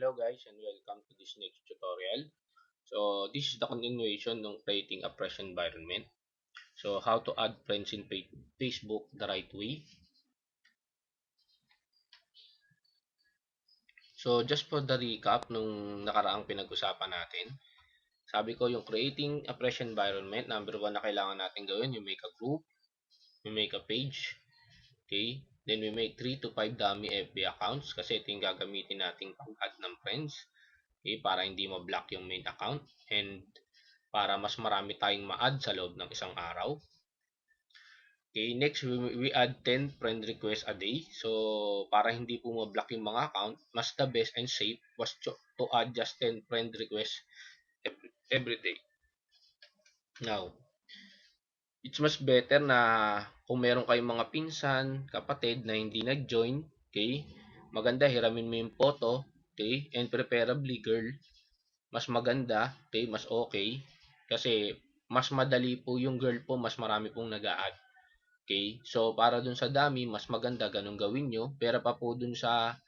Hello guys and welcome to this next tutorial. So this is the continuation ng creating a fresh environment. So how to add friends in Facebook the right way. So just for the recap nung nakaraang pinag-usapan natin. Sabi ko yung creating a fresh environment, number one na kailangan natin gawin, you make a group, you make a page, okay? Then we make 3 to 5 dummy FB accounts kasi ito yung gagamitin nating pag-add ng friends. Okay, para hindi ma-block yung main account and para mas marami tayong ma-add sa loob ng isang araw. Okay, next we add 10 friend requests a day. So, para hindi po ma-block yung mga account, mas the best and safe was to add just 10 friend requests every day. Now, it's much better na kung meron kayong mga pinsan, kapatid na hindi nag-join, okay? Maganda hiramin mo yung photo, okay? And preferably girl, mas maganda, okay? Mas okay kasi mas madali po yung girl po, mas marami pong nag-a-add. Okay? So, para dun sa dami, mas maganda ganun gawin nyo. Pero pa po dun sa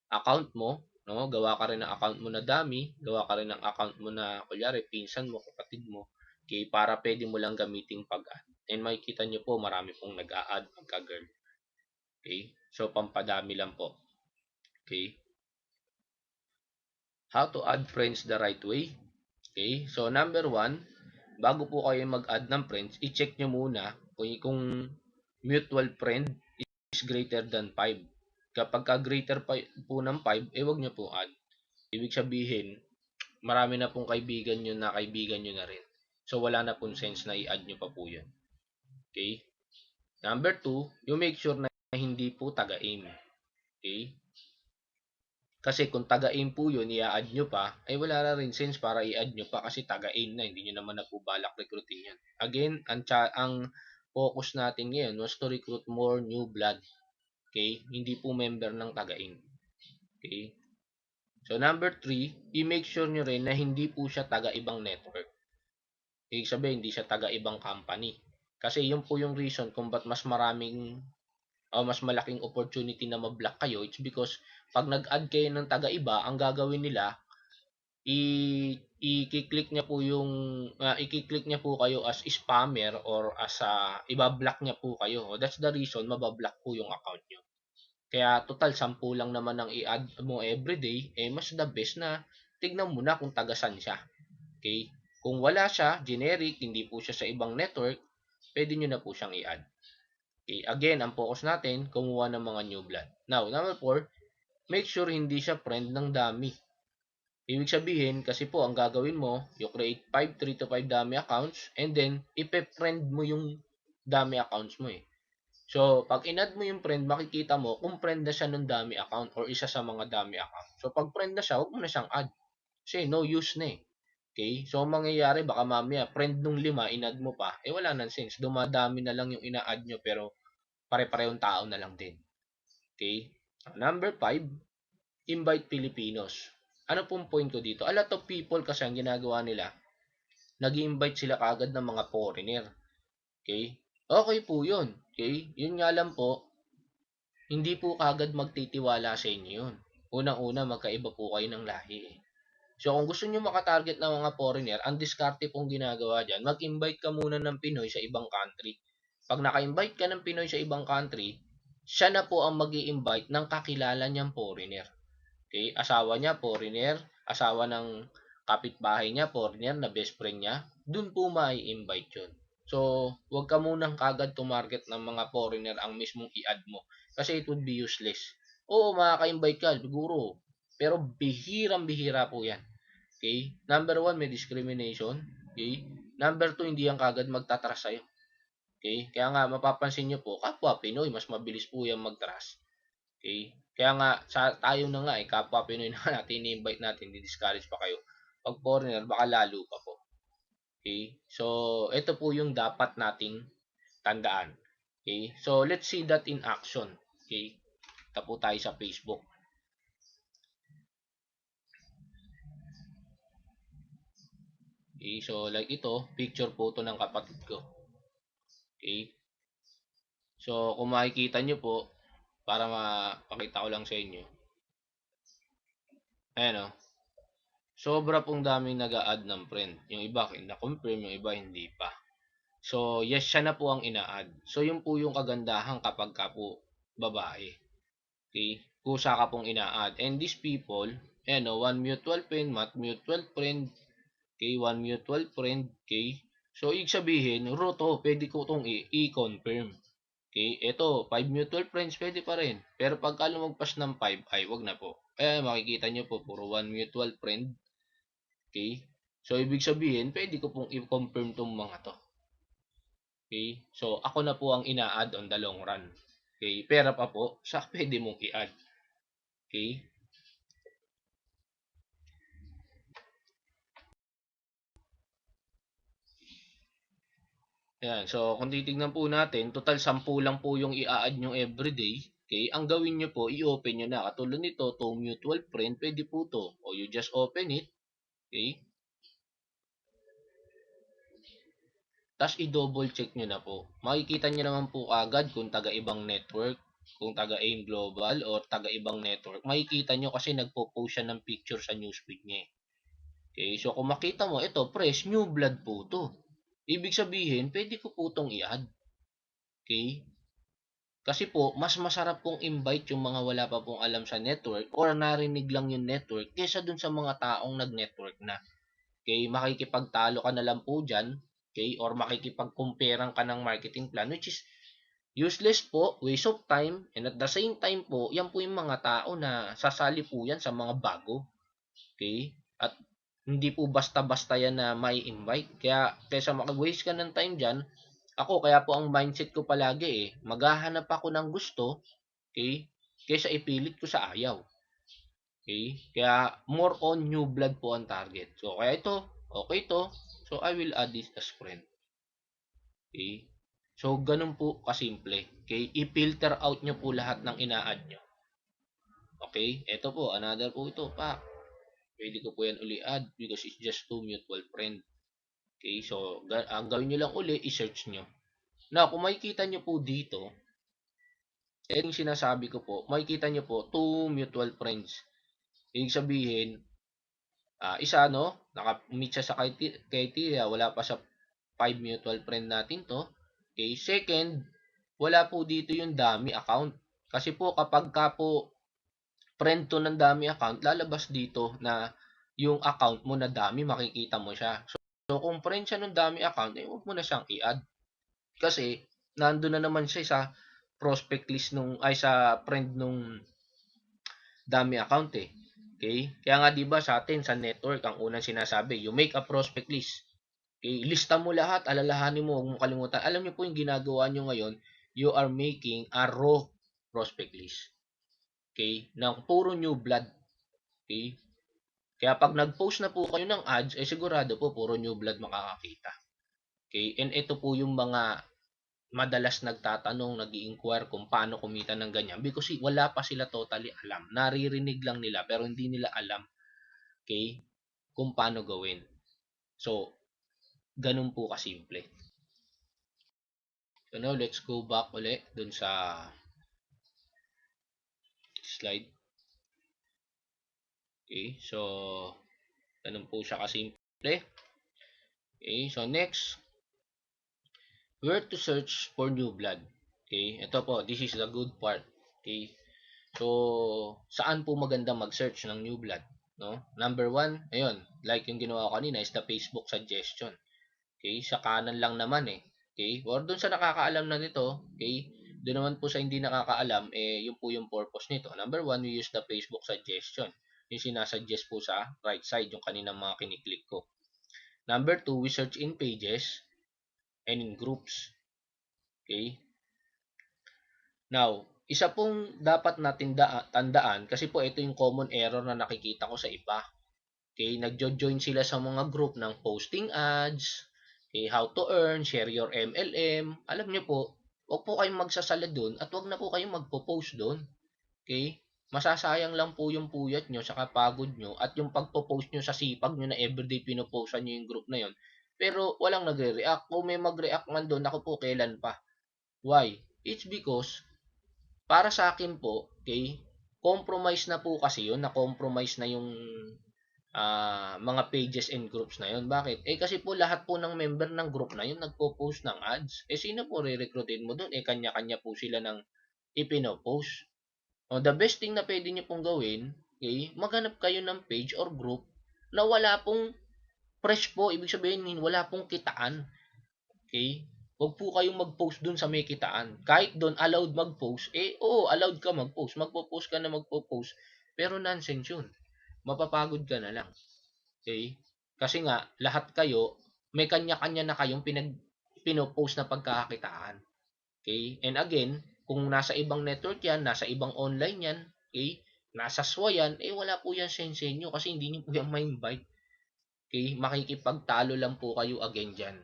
account mo, no? Gawa ka rin ng account mo na dami, gawa ka rin ng account mo na, kunyari, pinsan mo, kapatid mo. Okay? Para pwede mo lang gamitin pag-add. And makikita nyo po, marami pong nag-a-add pagka-girl. Okay? So, pampadami lang po. Okay? How to add friends the right way. Okay? So, number one, bago po kayo mag-add ng friends, i-check nyo muna kung mutual friend is greater than 5. Kapag ka greater po ng 5, wag nyo po add. Ibig sabihin, marami na pong kaibigan nyo na rin. So, wala na pong sense na i-add nyo pa po yun. Okay? Number 2, you make sure na hindi po taga-aim. Okay? Kasi kung taga-aim po yun, i-add nyo pa, ay wala na rin sense para i-add nyo pa kasi taga-aim na, hindi nyo naman na po balak recruiting yan. Again, ang focus natin ngayon was to recruit more new blood. Okay? Hindi po member ng taga-aim. Okay? So, number 3, i-make sure nyo rin na hindi po siya taga-ibang network. Ibig sabihin, hindi siya taga-ibang company. Kasi yun po yung reason kung ba't mas maraming mas malaking opportunity na ma-block kayo. It's because pag nag-add kayo ng taga-iba, ang gagawin nila, i-click niya po yung i-click niya po kayo as spammer or as iba-block niya po kayo. That's the reason mabablock po yung account niyo. Kaya total 10 lang naman ang i-add mo everyday, mas the best na tignan mo na kung taga-san siya. Okay? Kung wala siya, generic, hindi po siya sa ibang network, pwede niyo na po siyang i-add. Okay? Again, ang focus natin, kumuha ng mga new blood. Now, number 4, make sure hindi siya friend ng dami. Ibig sabihin, kasi po, ang gagawin mo, you create 3 to 5 dummy accounts, and then, ipe-friend mo yung dummy accounts mo eh. So, pag in-add mo yung friend, makikita mo kung friend na siya ng dummy account or isa sa mga dummy account. So, pag friend na siya, huwag mo na siyang add. Kasi no use na eh. Okay? So, ang mangyayari, baka mamaya, friend nung 5, in-add mo pa, wala nang sense. Dumadami na lang yung ina-add nyo, pero pare-parehong tao na lang din. Okay? Number 5, invite Filipinos. Ano pong point ko dito? A lot of people kasi ang ginagawa nila, nag-invite sila kagad ng mga foreigner. Okay? Okay po yun. Okay? Yun nga lang po, hindi po kagad magtitiwala sa inyo yun. Unang-una, magkaiba po kayo ng lahi eh. So, kung gusto nyo makatarget ng mga foreigner, ang diskarte pong ginagawa dyan, mag-invite ka muna ng Pinoy sa ibang country. Pag naka-invite ka ng Pinoy sa ibang country, siya na po ang mag invite ng kakilala niyang foreigner. Okay? Asawa niya, foreigner. Asawa ng kapitbahay niya, foreigner, na best friend niya. Dun po mai-invite yun. So, huwag ka munang kagad tumarget ng mga foreigner ang mismong i-add mo. Kasi it would be useless. Oo, makaka-invite ka, siguro. Pero bihirang-bihira po yan. Okay? Number 1, may discrimination. Okay? Number 2, hindi yan kagad magtatrust sa'yo. Okay? Kaya nga, mapapansin nyo po, kapwa Pinoy, mas mabilis po yan mag-trust. Okay? Kaya nga, tayo na nga, kapwa Pinoy na natin, i-invite natin, di-discourage pa kayo. Pag foreigner, baka lalo pa po. Okay? So, ito po yung dapat nating tandaan. Okay? So, let's see that in action. Okay? Ito po tayo sa Facebook. Okay? So, like ito, picture photo ng kapatid ko. Okay? So, kung makikita nyo po, para mapakita ko lang sa inyo. Ayan o. Sobra pong daming nag-a-add ng friend. Yung iba na-confirm, yung iba hindi pa. So, yes, siya na po ang ina-add. So, yun po yung kagandahan kapag ka po babae. Okay? Kusa ka pong ina-add. And these people, ayan o, one mutual friend, mutual friend, okay, one mutual friend, okay. So, ibig sabihin, roto, pwede ko itong i-confirm. Okay, ito, 5 mutual friends, pwede pa rin. Pero pagka lumagpas ng 5, ay wag na po. Kaya makikita nyo po, puro one mutual friend. Okay? So, ibig sabihin, pwede ko pong i-confirm tong mga to. Okay? So, ako na po ang ina-add on the long run. Okay? Pera pa po, sa pwede mong i-add. Okay? Ayan. So, kung titignan po natin, total 10 lang po yung i-add nyo everyday. Okay? Ang gawin nyo po, i-open nyo na. Katulad nito, to mutual friend, pwede po to. O you just open it. Okay? Tapos i-double check nyo na po. Makikita nyo naman po agad kung taga-ibang network, kung taga-AIM Global or taga-ibang network. Makikita nyo kasi nagpo-post siya ng picture sa newsfeed niya. Okay, so kung makita mo, ito, fresh, new blood po to. Ibig sabihin, pwede ko po itong i-add. Okay? Kasi po, mas masarap pong invite yung mga wala pa pong alam sa network or narinig lang yung network kesa dun sa mga taong nag-network na. Okay, makikipagtalo ka na lang po dyan, okay, or makikipagkumperan ka ng marketing plan, which is useless po, waste of time, and at the same time po, yan po yung mga tao na sasali po yan sa mga bago. Okay? At hindi po basta-basta yan na may invite. Kaya kaysa makag-waste ka ng time dyan, ako kaya po ang mindset ko palagi maghahanap ako ng gusto, okay, kaysa ipilit ko sa ayaw. Okay? Kaya more on new blood po ang target. So kaya ito, okay to. So I will add this as friend. Okay? So ganun po kasimple. Okay? I-filter out nyo po lahat ng ina-add nyo. Okay? Ito po, another po ito, pa. Pwede ko po yan uli add because it's just two mutual friend. Okay? So ang gawin nyo lang uli, i-search nyo. Now, kung makikita nyo po dito, yung sinasabi ko po, makikita nyo po, two mutual friends. Ibig sabihin, isa no, naka-meet siya sa criteria, wala pa sa 5 mutual friend natin to. Okay, second, wala po dito yung dami account. Kasi po kapag ka po friend to ng dami account, lalabas dito na yung account mo na dami, makikita mo siya. So kung friend siya ng dami account, huwag mo na siyang i-add. Kasi nandoon na naman siya sa prospect list nung ay sa friend nung dami account Okay? Kaya nga 'di ba sa atin sa network ang unang sinasabi, you make a prospect list. Okay? Lista mo lahat, alalahanin mo, huwag mong kalimutan. Alam niyo po yung ginagawa niyo ngayon, you are making a raw prospect list. Okay? Ng puro new blood. Okay? Kaya pag nag-post na po kayo ng ads, sigurado po puro new blood makakakita. Okay? And ito po yung mga madalas nagtatanong, nag-i-inquire kung paano kumita ng ganyan because wala pa sila totally alam. Naririnig lang nila pero hindi nila alam, okay, kung paano gawin. So, ganun po kasimple. So now, let's go back ulit dun sa slide. Okay, so ganun po siya kasimple. Okay, so next, where to search for new blood. Okay, ito po, this is the good part. Okay, so saan po maganda mag-search ng new blood? No? Number one, ayun, like yung ginawa ko kanina is the Facebook suggestion. Okay, sa kanan lang naman Okay, or dun sa nakakaalam na nito, okay, doon naman po sa hindi nakakaalam, yun po yung purpose nito. Number one, we use the Facebook suggestion. Yung sinasuggest po sa right side, yung kaninang mga kiniklik ko. Number two, we search in pages and in groups. Okay, now, isa pong dapat natin tandaan, kasi po ito yung common error na nakikita ko sa iba. Okay, nagjo-join sila sa mga group ng posting ads, okay, how to earn, share your MLM. Alam niyo po, wag po kayong magsasala doon at wag na po kayong magpo-post doon. Okay? Masasayang lang po yung puyat nyo sa pagod nyo at yung pagpo-post nyo sa sipag nyo na everyday pinopostan nyo yung group na yon. Pero walang nagre-react. Kung may mag-react man doon, ako po kailan pa. Why? It's because para sa akin po, okay, compromise na po kasi yun, na-compromise na yung mga pages and groups na yun. Bakit? Kasi po lahat po ng member ng group na yun nagpo-post ng ads. Sino po re-recruitin mo doon? Kanya-kanya po sila ng ipino-post. The best thing na pwede nyo pong gawin, okay, maghanap kayo ng page or group na wala pong fresh po. Ibig sabihin, wala pong kitaan. Okay? Huwag po kayong mag-post dun sa may kitaan. Kahit dun allowed mag-post, oo, allowed ka mag-post. Magpo-post ka na magpo-post. Pero nonsense yun. Mapapagod ka na lang. Okay? Kasi nga, lahat kayo, may kanya-kanya na kayong pinopost na pagkakakitaan. Okay? And again, kung nasa ibang network yan, nasa ibang online yan, okay? Nasa SWA yan, wala po yan sense nyo kasi hindi nyo po yan ma-invite. Okay? Makikipagtalo lang po kayo again dyan.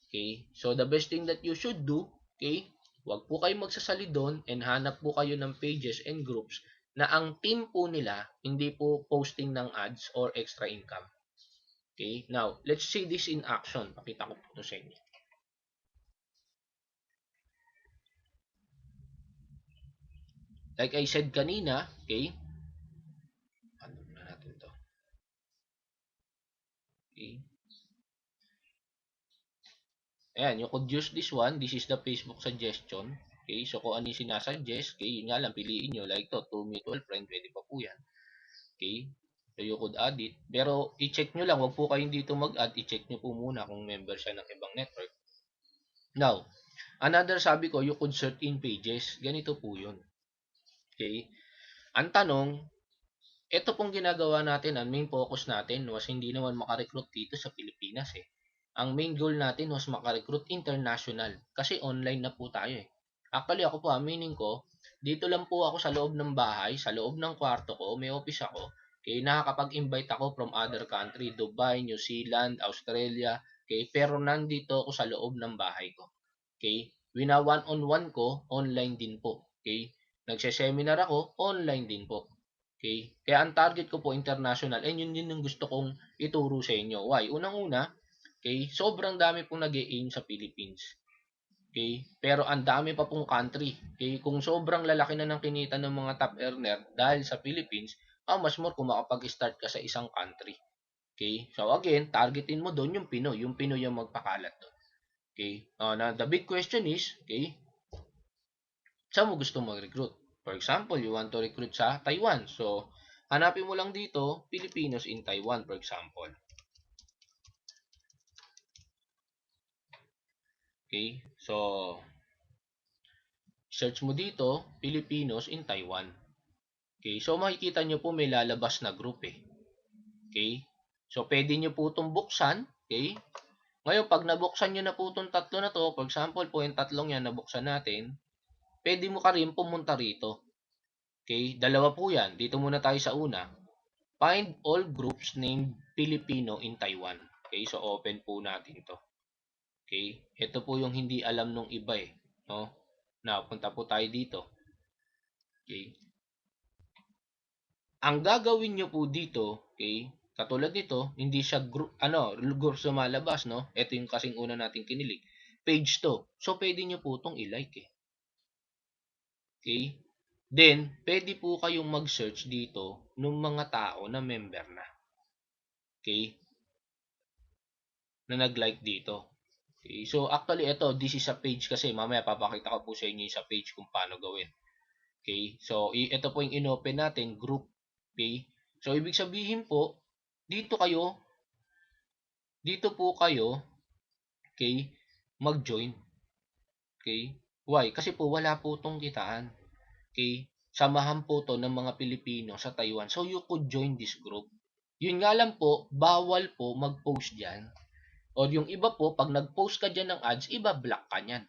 Okay? So, the best thing that you should do, okay? Huwag po kayo magsasali doon and hanap po kayo ng pages and groups na ang team po nila hindi po posting ng ads or extra income. Okay? Now, let's see this in action. Pakita ko po ito sa inyo. Like I said kanina, okay? Ano na natin to? Okay? Ayan, you could use this one. This is the Facebook suggestion. Okay, so kung ano yung sinasuggest, okay, yun nga lang, piliin nyo. Like to mutual friend, pwede pa po yan. Okay, so you could add it. Pero i-check nyo lang, wag po kayong dito mag-add. I-check nyo po muna kung member siya ng ibang network. Now, another sabi ko, you could search in pages. Ganito po yun. Okay, ang tanong, ito pong ginagawa natin, ang main focus natin was hindi naman makarecruit dito sa Pilipinas Ang main goal natin was makarecruit international kasi online na po tayo Actually ako po, aminin ko, dito lang po ako sa loob ng bahay, sa loob ng kwarto ko, may office ako. Okay, nakakapag-invite ako from other country, Dubai, New Zealand, Australia, okay, pero nandito ako sa loob ng bahay ko. Okay, wina one-on-one ko, online din po. Okay, nagse-seminar ako, online din po. Okay? Kaya ang target ko po international and yun din yung gusto kong ituro sa inyo. Why? Unang-una, okay, sobrang dami pong nag-aim sa Philippines. Okay? Pero ang dami pa pong country. Okay? Kung sobrang lalaki na ng kinita ng mga top earner dahil sa Philippines, mas more kung makapag-start ka sa isang country. Okay? So again, targetin mo doon yung Pinoy. Yung Pinoy yung magpakalat doon. Okay? Now, the big question is, okay, saan mo gusto mag-recruit? For example, you want to recruit sa Taiwan. So, hanapin mo lang dito, Filipinos in Taiwan, for example. Okay? So, search mo dito, Filipinos in Taiwan. Okay? So, makikita nyo po may lalabas na group Okay? So, pwede nyo po itong buksan. Okay? Ngayon, pag nabuksan nyo na po itong tatlo na to, for example po yung tatlong yan nabuksan natin, pwede mo ka rin pumunta rito. Okay? Dalawa po yan. Dito muna tayo sa una. Find all groups named Filipino in Taiwan. Okay? So, open po natin to. Okay? Ito po yung hindi alam nung iba No? Now, punta po tayo dito. Okay? Ang gagawin nyo po dito, okay? Katulad nito, hindi siya group, group sumalabas, no? Ito yung kasing una nating kinilig. Page to. So, pwede nyo po itong i-like Okay? Then, pwede po kayong mag-search dito ng mga tao na member na. Okay? Na nag-like dito. Okay? So, actually, this is a page kasi mamaya papakita ko po sa inyo sa page kung paano gawin. Okay? So, ito po yung inopen natin, group. Okay? So, ibig sabihin po, dito po kayo, okay, mag-join. Okay? Why? Kasi po, wala po itong kitaan. Okay? Samahan po to ng mga Pilipino sa Taiwan. So, you could join this group. Yun nga lang po, bawal po mag-post dyan. O yung iba po, pag nag-post ka dyan ng ads, iba-block ka nyan.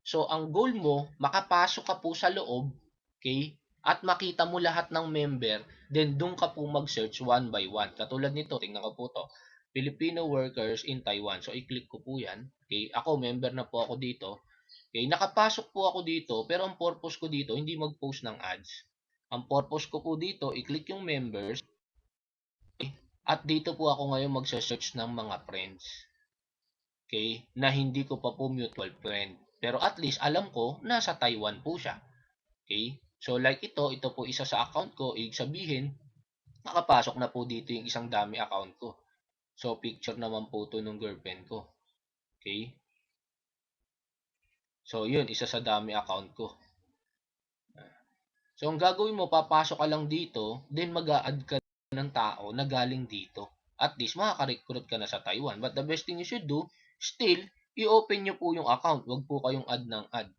So, ang goal mo, makapasok ka po sa loob, okay? At makita mo lahat ng member, then doon ka po mag-search one by one. Katulad nito, tingnan ko po to. Filipino workers in Taiwan. So, i-click ko po yan. Okay? Ako, member na po ako dito. Okay, nakapasok po ako dito, pero ang purpose ko dito, hindi mag-post ng ads. Ang purpose ko po dito, i-click yung members, okay, at dito po ako ngayon magsa-search ng mga friends. Okay, na hindi ko pa po mutual friend. Pero at least alam ko, nasa Taiwan po siya. Okay, So like ito po isa sa account ko, ibig sabihin, nakapasok na po dito yung isang dami account ko. So picture naman po to nung girlfriend ko. Okay? So yun, isa sa dami account ko. So ang gagawin mo, papasok ka lang dito, then mag-a-add ka ng tao na galing dito. At least makaka-recruit ka na sa Taiwan. But the best thing you should do, still, i-open nyo po yung account. Huwag po kayong add ng add.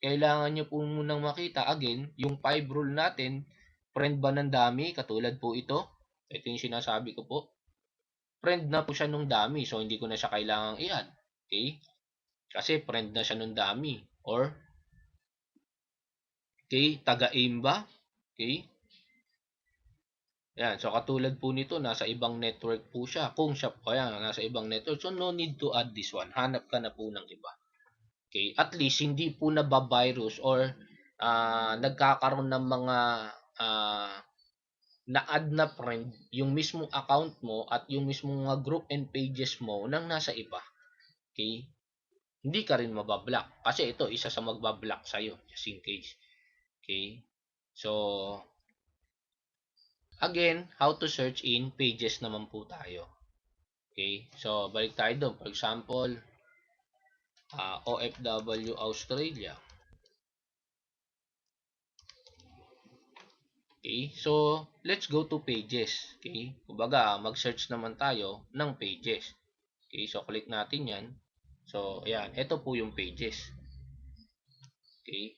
Kailangan nyo po munang makita, again, yung 5 rule natin, friend ba ng dami, katulad po ito. Ito yung sinasabi ko po. Friend na po siya nung dami, so hindi ko na siya kailangang i-add. Okay? Kasi friend na siya nung dami. Or, okay, taga-aim ba? Okay? Yan, so katulad po nito, nasa ibang network po siya. Kung siya po, ayan, nasa ibang network. So, no need to add this one. Hanap ka na po ng iba. Okay? At least, hindi po nabavirus or nagkakaroon ng mga uh, na-add na friend yung mismong account mo at yung mismong mga group and pages mo nang nasa iba. Okay? Hindi ka rin mabablock. Kasi ito, isa sa magbablock sa'yo. Just in case. Okay? So, again, how to search in pages naman po tayo. Okay? So, balik tayo doon. For example, OFW Australia. Okay? So, let's go to pages. Okay? Kumbaga, mag-search naman tayo ng pages. Okay? So, click natin yan. So, ayan. Ito po yung pages. Okay?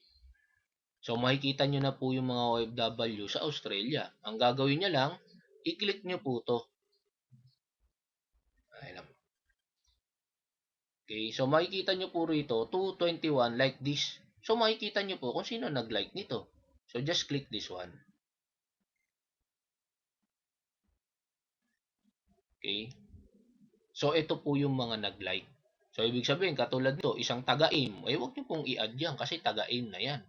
So, makikita nyo na po yung mga OFW sa Australia. Ang gagawin nyo lang, i-click nyo po to. Ayan. Okay, so makikita nyo po rito, 221 like this. So makikita nyo po kung sino nag-like nito. So just click this one. Okay. So ito po yung mga nag-like. So ibig sabihin, katulad nito, isang taga-aim. Huwag nyo pong i-add yan kasi taga-aim na yan.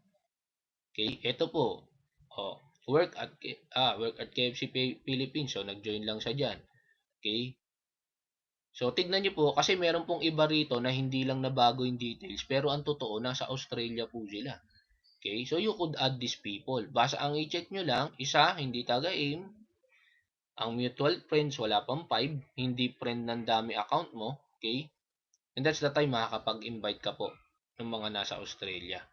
Okay, ito po. Oh, work at KFC Philippines. So nag-join lang siya diyan. Okay. So, tignan nyo po, kasi meron pong iba rito na hindi lang nabago yung details, pero ang totoo, nasa Australia po sila. Okay? So, you could add these people. Basta ang i-check nyo lang, isa, hindi taga-aim. Ang mutual friends, wala pang 5. Hindi friend ng dami account mo. Okay? And that's the time makakapag-invite ka po ng mga nasa Australia.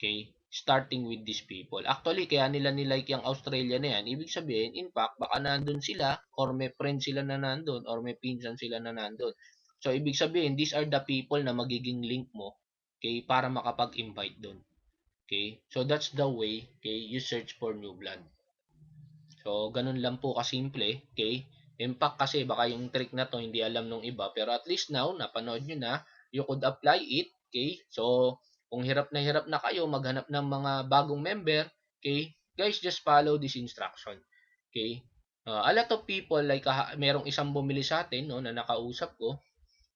Okay? Starting with these people. Actually, kaya nila nilike yung Australia na yan. Ibig sabihin, in fact, baka nandun sila or may friend sila na nandun or may pinsan sila na nandun. So, ibig sabihin, these are the people na magiging link mo, okay, para makapag-invite dun. Okay? So, that's the way, okay, you search for new blood. So, ganun lang po kasimple, okay? Impact kasi baka yung trick na to hindi alam nung iba, pero at least now, napanood nyo na, you could apply it, okay? So, kung hirap na kayo maghanap ng mga bagong member, okay? Guys, just follow this instruction, okay? A lot of people, like merong isang bumili sa atin, no, na nakausap ko,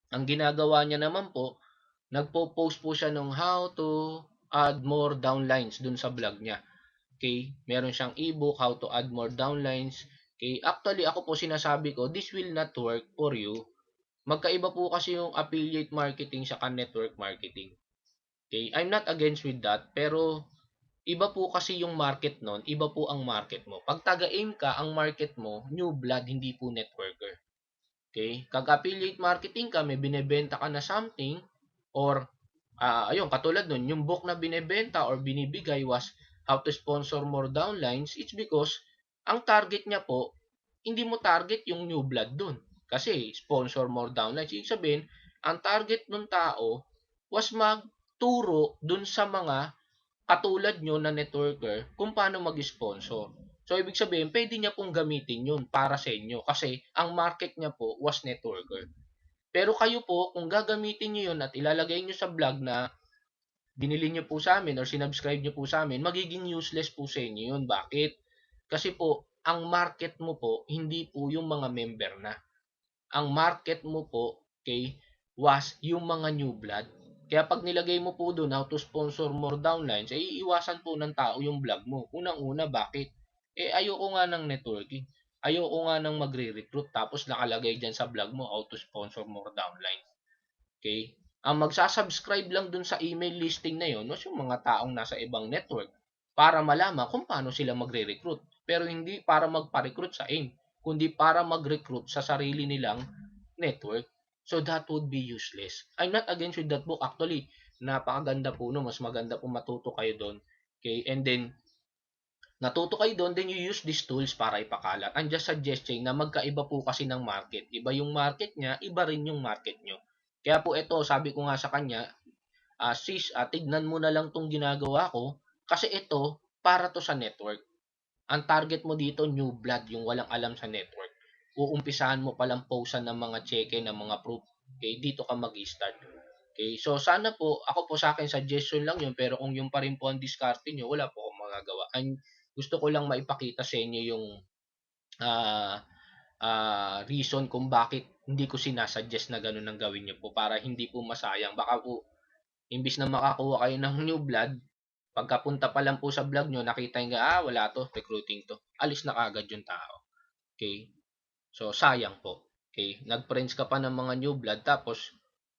ang ginagawa niya naman po, nagpo-post po siya ng how to add more downlines dun sa vlog niya. Okay? Meron siyang ebook, how to add more downlines. Okay? Actually, ako po sinasabi ko, this will not work for you. Magkaiba po kasi yung affiliate marketing sa network marketing. Okay? I'm not against with that, pero iba po kasi yung market nun, iba po ang market mo. Pag taga-aim ka, ang market mo, new blood, hindi po networker. Okay? Kag affiliate marketing ka, may binebenta ka na something, or ayun, katulad nun, yung book na binebenta or binibigay was how to sponsor more downlines. It's because ang target niya po, hindi mo target yung new blood dun. Kasi sponsor more downlines. Ibig sabihin, ang target ng tao was magturo dun sa mga katulad nyo na networker kung paano mag-sponsor. So, ibig sabihin, pwede niya pong gamitin yun para sa inyo kasi ang market niya po was networker. Pero kayo po, kung gagamitin nyo yun at ilalagay nyo sa vlog na binili nyo po sa amin or sinubscribe nyo po sa amin, magiging useless po sa inyo yun. Bakit? Kasi po, ang market mo po, hindi po yung mga member na. Ang market mo po, okay, was yung mga new blood. Kaya pag nilagay mo po doon how to sponsor more downlines, ay iiwasan po ng tao yung vlog mo. Unang-una, bakit? Ayoko nga ng networking. Ayoko nga ng magre-recruit tapos nakalagay dyan sa vlog mo how to sponsor more downlines. Okay? Ang magsasubscribe lang dun sa email listing na yon was yung mga taong nasa ibang network. para malaman kung paano sila magre-recruit. Pero hindi para magpa-recruit sa AIM, kundi para mag-recruit sa sarili nilang network. So that would be useless. I'm not against with that book. Actually, napakaganda po no. Mas maganda po matuto kayo doon. Okay? And then, natuto kayo doon, then you use these tools para ipakalat. I'm just suggesting na magkaiba po kasi ng market. Iba yung market niya, iba rin yung market nyo. Kaya po ito, sabi ko nga sa kanya, sis, tignan mo na lang tong ginagawa ko kasi ito, para to sa network. Ang target mo dito, new blood, yung walang alam sa network. Uumpisahan mo palang posan ng mga cheque, ng mga proof. Okay, dito ka mag-start. Okay, so sana po, ako po sa akin, suggestion lang yun, pero kung yung pa rin po ang diskarte nyo, wala po akong magagawa. Gusto ko lang maipakita sa inyo yung ah reason kung bakit hindi ko sinasuggest na ganun ang gawin nyo po para hindi po masayang. Baka po, imbis na makakuha kayo ng new blood, pagkapunta pa lang po sa vlog nyo, nakita nyo, wala to, recruiting to. Alis na kagad yung tao. Okay? So, sayang po. Okay? Nag-friends ka pa ng mga new blood, tapos,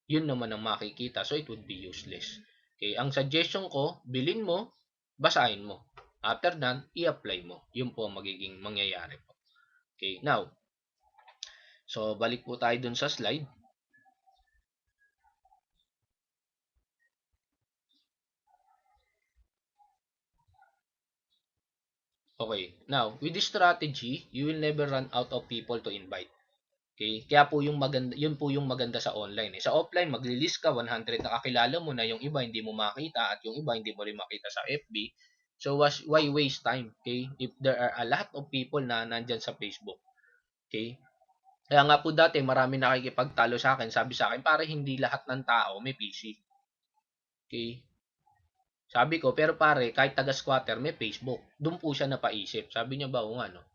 yun naman ang makikita. So, it would be useless. Okay? Ang suggestion ko, bilin mo, basahin mo. After that, i-apply mo. Yun po ang magiging mangyayari po. Okay? Now, so, balik po tayo dun sa slide. Okay. Now, with this strategy, you will never run out of people to invite. Okay? Kaya po yung maganda, yun po yung maganda sa online. Sa offline, magli-list ka 100 na kakilala mo na yung iba hindi mo makita at yung iba hindi mo rin makita sa FB. So why waste time? Okay? If there are a lot of people na nandyan sa Facebook. Okay? Kaya nga po dati marami nakikipagtalo sa akin, sabi sa akin, pare hindi lahat ng tao may PC. Okay? Sabi ko, pero pare, kahit taga-squatter may Facebook. Doon po siya napaisip. Sabi niya ba, o nga, no?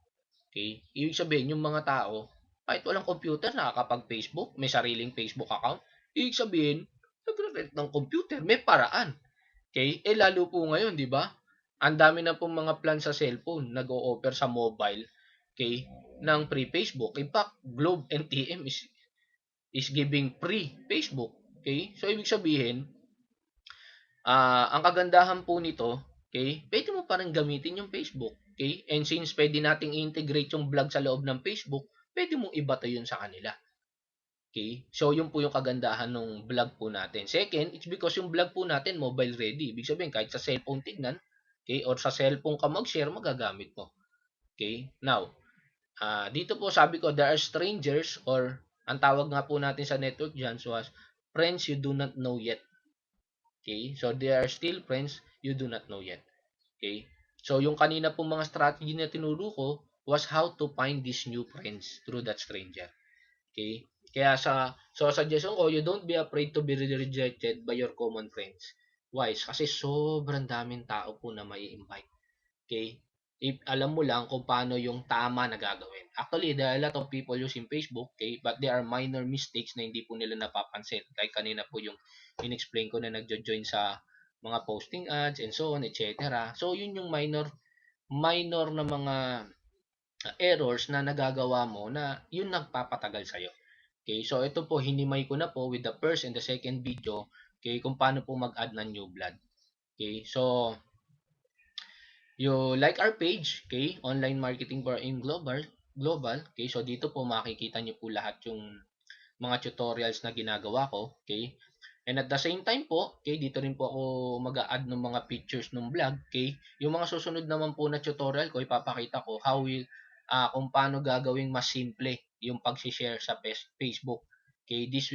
Okay? Ibig sabihin, yung mga tao, kahit walang computer, nakakapag-Facebook, may sariling Facebook account. Ibig sabihin, nagre-rent ng computer, may paraan. Okay? Lalo po ngayon, di ba? Ang dami na pong mga plan sa cellphone, nag-o-offer sa mobile, okay, ng free Facebook. In fact, Globe and TM is giving free Facebook. Okay? So, ibig sabihin, ang kagandahan po nito, okay, pwede mo pa rin gamitin yung Facebook. Okay? And since pwede nating i-integrate yung vlog sa loob ng Facebook, pwede mong ibato yun sa kanila. Okay? So, yun po yung kagandahan ng vlog po natin. Second, it's because yung vlog po natin mobile ready. Ibig sabihin, kahit sa cellphone tignan, okay, or sa cellphone ka mag-share, magagamit mo. Okay? Now, dito po sabi ko, there are strangers or ang tawag nga po natin sa network dyan, so as friends you do not know yet. Okay? So, there are still friends you do not know yet. Okay? So, yung kanina pong mga strategy na tinuro ko was how to find these new friends through that stranger. Okay? Kaya suggestion ko, you don't be afraid to be rejected by your common friends. Why? Kasi sobrang daming tao po na may invite. Okay? If alam mo lang kung paano yung tama na gagawin. Actually, there are a lot of people using Facebook, okay? But there are minor mistakes na hindi po nila napapansin. Like kanina po yung in-explain ko na nagjo-join sa mga posting ads and so on, etc. So, yun yung minor na mga errors na nagagawa mo na yun nagpapatagal sa'yo. Okay, so ito po, hinimay ko na po with the first and the second video, okay, kung paano po mag-add ng new blood. Okay, so you like our page, okay? Online marketing for in global. Okay, so dito po makikita niyo po lahat yung mga tutorials na ginagawa ko, okay? And at the same time po, okay, dito rin po ako mag-a-add ng mga pictures ng vlog, okay? Yung mga susunod naman po na tutorial ko, ipapakita ko kung paano gagawing mas simple yung pag-share sa Facebook. Okay, this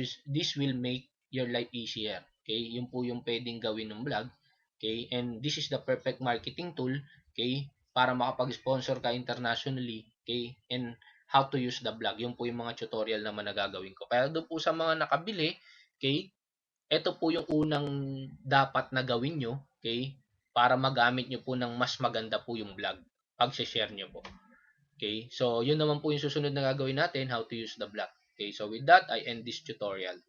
will make your life easier. Okay, yun po yung pwedeng gawin ng vlog. Okay, and this is the perfect marketing tool, okay, para makapag-sponsor ka internationally, okay, and how to use the blog. Yun po yung mga tutorial naman na gagawin ko. Kaya doon po sa mga nakabili, okay, ito po yung unang dapat na gawin nyo, okay, para magamit nyo po ng mas maganda po yung blog. Pag-share nyo po. Okay, so yun naman po yung susunod na gagawin natin, how to use the blog. Okay, so with that, I end this tutorial.